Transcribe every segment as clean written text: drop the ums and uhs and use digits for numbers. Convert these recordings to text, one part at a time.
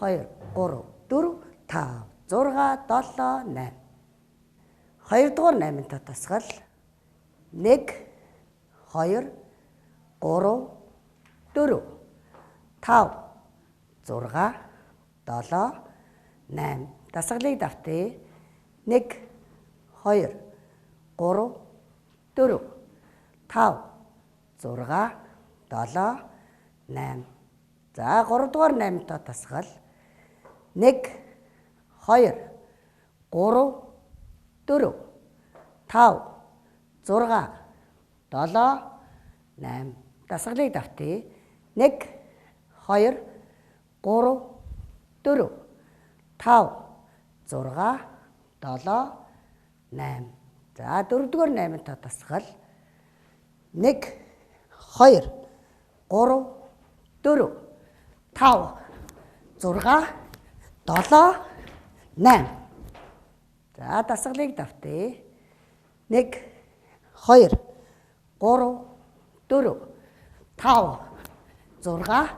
2, 3, 4, 5, 6, 7, 8. Хоёрдугаар 8-тай тасгал 1, 2, 3, 4, 5, 6, 7, 8. Дасгалыг давтъя. 1, 2, 3, 4, 5, 6, 7, 8. За 3 дугаар 8-тай тасгал 1, 2, 3, 4, 5, 6, 7, 8. Дасгалыг давтъя. 1, 2, 3, 4, 5, 6, 7, 8. За 4-р 8-тай тасгал 1, 2, 3, 4, 5, 6, 7, 8. За дасгалыг давтъя. 1, 2, 3, 4, 5, 6,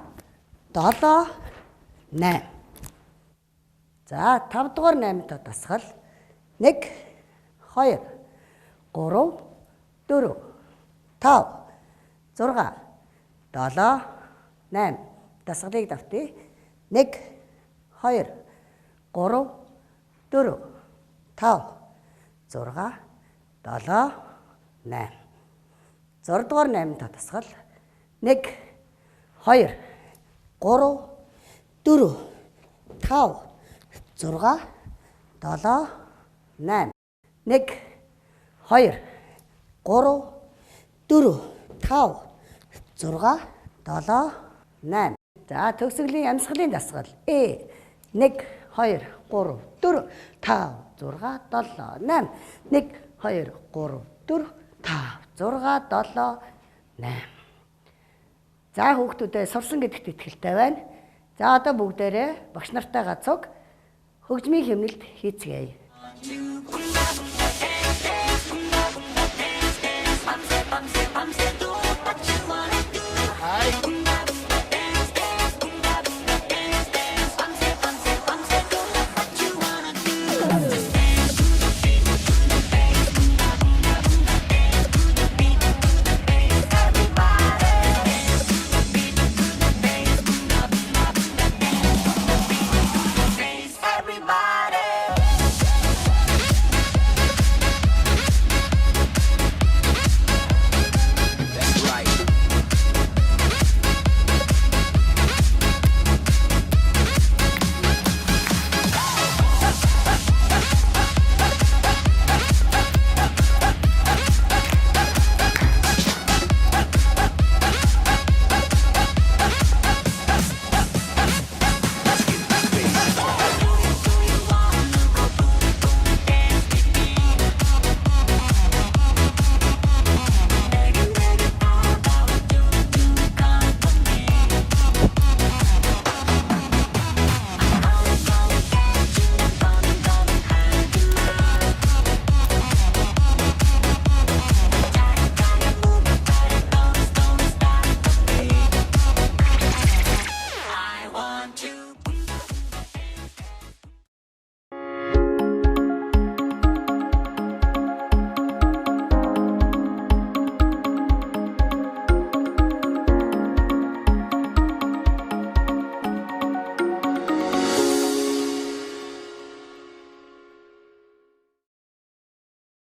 7, 8. За 5-р 8-тай дасгал 1, 2, 3, 4, 5, 6, 7, 8. Дасгалыг давтъя. 1, 2, 3, 4, 5, 6, 7, 8. 6-р 8-тай дасгал 1, 2, 3, 4, 5, 6, 7, 8. 1, 2, 3, 4, 5, 6, 7, 8. За төгсгөлийн амьсгалын дасгал 1, 2, 3, 4, 5, 6, 7, 8. 1, 2, 3, 4, 5, 6, 7, 8. За хүүхдүүдээ сурсан гэдэгт итгэлтэй байна. За одоо бүгдээрээ багш нартайгаа цуг хөгжмийн хэмнэлд хийцгээе.